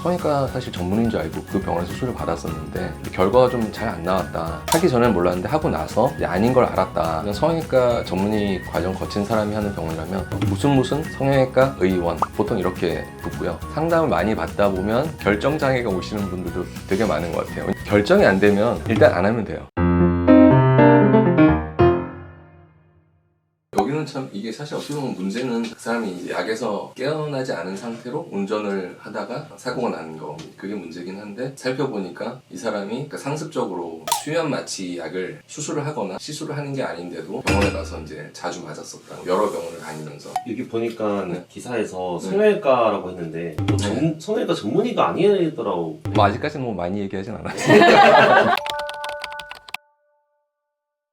성형외과 사실 전문인 줄 알고 그 병원에서 수술을 받았었는데 결과가 좀 잘 안 나왔다. 하기 전에는 몰랐는데 하고 나서 이제 아닌 걸 알았다. 성형외과 전문의 과정 거친 사람이 하는 병원이라면 무슨 성형외과 의원 보통 이렇게 붙고요. 상담을 많이 받다 보면 결정장애가 오시는 분들도 되게 많은 것 같아요. 결정이 안 되면 일단 안 하면 돼요. 여기는 참 이게 사실 어떻게 보면 문제는 그 사람이 이제 약에서 깨어나지 않은 상태로 운전을 하다가 사고가 나는 거, 그게 문제긴 한데 살펴보니까 이 사람이 그러니까 상습적으로 수면 마취 약을 수술을 하거나 시술을 하는 게 아닌데도 병원에 가서 이제 자주 맞았었다. 여러 병원을 다니면서. 여기 보니까 기사에서 성형외과라고 했는데 뭐 성형외과 전문의가 아니더라고. 뭐 아직까지는 뭐 많이 얘기하진 않았어요.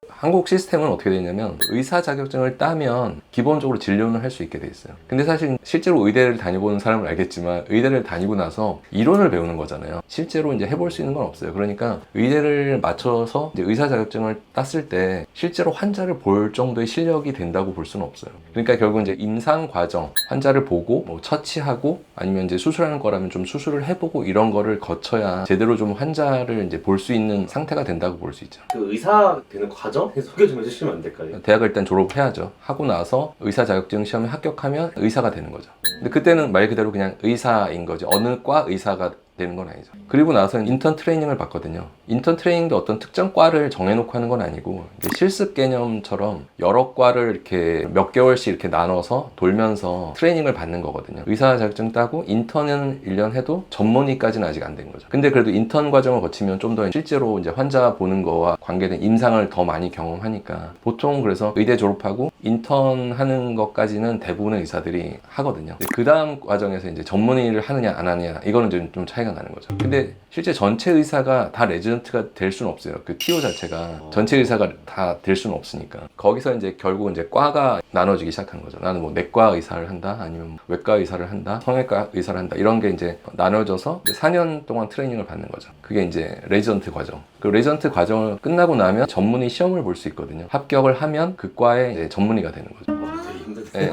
한국 시스템은 어떻게 되냐면 의사 자격증을 따면 기본적으로 진료는 할 수 있게 돼 있어요. 근데 사실 실제로 의대를 다녀보는 사람은 알겠지만 의대를 다니고 나서 이론을 배우는 거잖아요. 실제로 이제 해볼 수 있는 건 없어요. 그러니까 의대를 맞춰서 이제 의사 자격증을 땄을 때 실제로 환자를 볼 정도의 실력이 된다고 볼 수는 없어요. 그러니까 결국 이제 임상 과정, 환자를 보고 뭐 처치하고 아니면 이제 수술하는 거라면 좀 수술을 해보고 이런 거를 거쳐야 제대로 좀 환자를 이제 볼 수 있는 상태가 된다고 볼 수 있죠. 그 의사 되는 과정 소개 좀 해주시면 안 될까요? 대학을 일단 졸업해야죠. 하고 나서 의사 자격증 시험에 합격하면 의사가 되는 거죠. 근데 그때는 말 그대로 그냥 의사인 거죠. 어느 과 의사가 되는 건 아니죠. 그리고 나서 인턴 트레이닝을 받거든요. 인턴 트레이닝도 어떤 특정 과를 정해놓고 하는 건 아니고 실습 개념처럼 여러 과를 이렇게 몇 개월씩 이렇게 나눠서 돌면서 트레이닝을 받는 거거든요. 의사 자격증 따고 인턴은 1년 해도 전문의까지는 아직 안 된 거죠. 근데 그래도 인턴 과정을 거치면 좀 더 실제로 이제 환자 보는 거와 관계된 임상을 더 많이 경험하니까 보통 그래서 의대 졸업하고 인턴 하는 것까지는 대부분의 의사들이 하거든요. 그 다음 과정에서 이제 전문의를 하느냐 안 하느냐 이거는 좀 차이가 나는 거죠. 근데 실제 전체 의사가 다 레지던트가 될 수는 없어요. 그 TO 자체가 전체 의사가 다 될 수는 없으니까. 거기서 이제 결국 이제 과가 나눠지기 시작한 거죠. 나는 뭐 내과 의사를 한다, 아니면 외과 의사를 한다, 성형외과 의사를 한다. 이런 게 이제 나눠져서 이제 4년 동안 트레이닝을 받는 거죠. 그게 이제 레지던트 과정. 그 레지던트 과정을 끝나고 나면 전문의 시험을 볼 수 있거든요. 합격을 하면 그 과의 이제 전문의가 되는 거죠. 되게 힘들다. 네.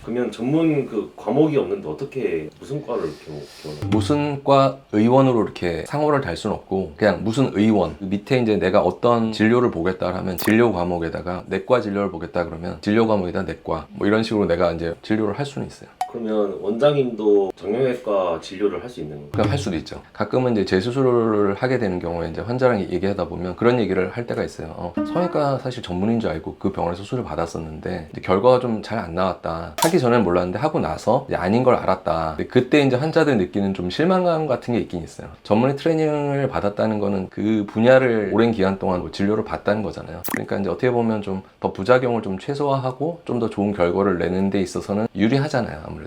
그러면 전문 그 과목이 없는데 어떻게 무슨 과를 교원해요? 무슨 과 의원으로 이렇게 상호를 달 수는 없고 그냥 무슨 의원 밑에 이제 내가 어떤 진료를 보겠다 하면 진료 과목에다가 내과 진료를 보겠다 그러면 진료 과목에다 내과 뭐 이런 식으로 내가 이제 진료를 할 수는 있어요. 그러면 원장님도 정형외과 진료를 할 수 있는 건가요? 그냥 할 수도 있죠. 가끔은 이제 재수술을 하게 되는 경우에 이제 환자랑 얘기하다 보면 그런 얘기를 할 때가 있어요. 성형외과 사실 전문인 줄 알고 그 병원에서 수술을 받았었는데 결과가 좀 잘 안 나왔다. 하기 전에는 몰랐는데 하고 나서 이제 아닌 걸 알았다. 근데 그때 이제 환자들이 느끼는 좀 실망감 같은 게 있긴 있어요. 전문의 트레이닝을 받았다는 거는 그 분야를 오랜 기간 동안 뭐 진료를 받다는 거잖아요. 그러니까 이제 어떻게 보면 좀 더 부작용을 좀 최소화하고 좀 더 좋은 결과를 내는 데 있어서는 유리하잖아요, 아무래도.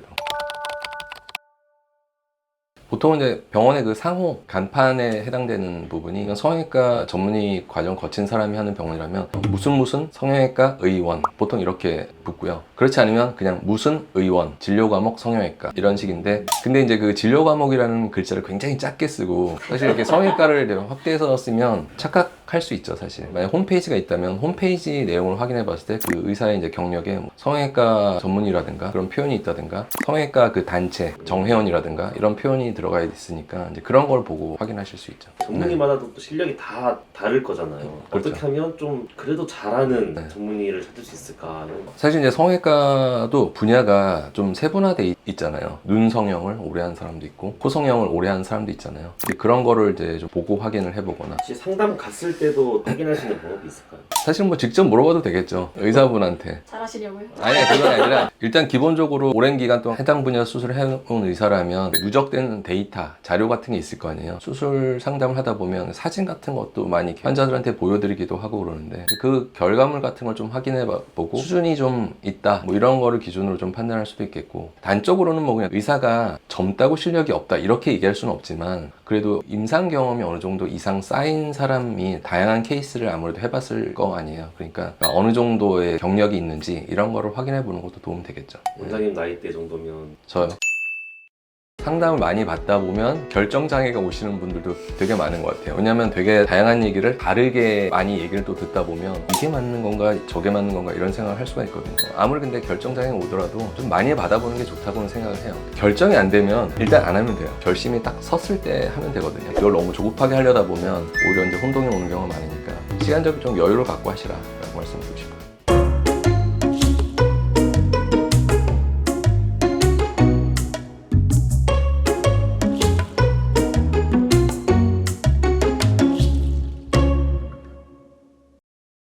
보통은 이제 병원의 그 상호 간판에 해당되는 부분이 이건 성형외과 전문의 과정 거친 사람이 하는 병원이라면 무슨 성형외과 의원 보통 이렇게 붙고요. 그렇지 않으면 그냥 무슨 의원 진료 과목 성형외과 이런 식인데 근데 이제 그 진료 과목이라는 글자를 굉장히 작게 쓰고 사실 이렇게 성형외과를 확대해서 쓰면 착각할 수 있죠. 사실 만약 홈페이지가 있다면 홈페이지 내용을 확인해 봤을 때 그 의사의 이제 경력에 성형외과 전문의라든가 그런 표현이 있다든가 성형외과 그 단체 정회원이라든가 이런 표현이 들어가 있으니까 이제 그런 걸 보고 확인하실 수 있죠. 전문의마다도 또 실력이 다 다를 거잖아요. 그렇죠. 어떻게 하면 좀 그래도 잘하는 네. 전문의를 찾을 수 있을까? 사실 이제 성형외과도 분야가 좀 세분화돼 있잖아요. 눈 성형을 오래 한 사람도 있고 코 성형을 오래 한 사람도 있잖아요. 그런 거를 이제 좀 보고 확인을 해보거나 혹시 상담 갔을 때도 확인할 수 있는 방법이 있을까요? 사실 뭐 직접 물어봐도 되겠죠. 의사분한테. 잘하시려고요? 아니 그건 아니라 일단 기본적으로 오랜 기간 동안 해당 분야 수술을 해온 의사라면 누적된 데이터, 자료 같은 게 있을 거 아니에요. 수술 상담을 하다 보면 사진 같은 것도 많이 환자들한테 보여드리기도 하고 그러는데 그 결과물 같은 걸 좀 확인해 보고 수준이 좀 있다 뭐 이런 거를 기준으로 좀 판단할 수도 있겠고 단적으로는 뭐 그냥 의사가 젊다고 실력이 없다 이렇게 얘기할 수는 없지만 그래도 임상 경험이 어느 정도 이상 쌓인 사람이 다양한 케이스를 아무래도 해봤을 거 아니에요. 그러니까 어느 정도의 경력이 있는지 이런 거를 확인해 보는 것도 도움 되겠죠. 원장님 나이대 정도면 저요? 상담을 많이 받다 보면 결정장애가 오시는 분들도 되게 많은 것 같아요. 왜냐면 되게 다양한 얘기를 다르게 많이 얘기를 또 듣다 보면 이게 맞는 건가 저게 맞는 건가 이런 생각을 할 수가 있거든요. 아무리 근데 결정장애가 오더라도 좀 많이 받아보는 게 좋다고는 생각을 해요. 결정이 안 되면 일단 안 하면 돼요. 결심이 딱 섰을 때 하면 되거든요. 이걸 너무 조급하게 하려다 보면 오히려 이제 혼동이 오는 경우가 많으니까 시간적인 좀 여유를 갖고 하시라라고 말씀드리고 싶어요.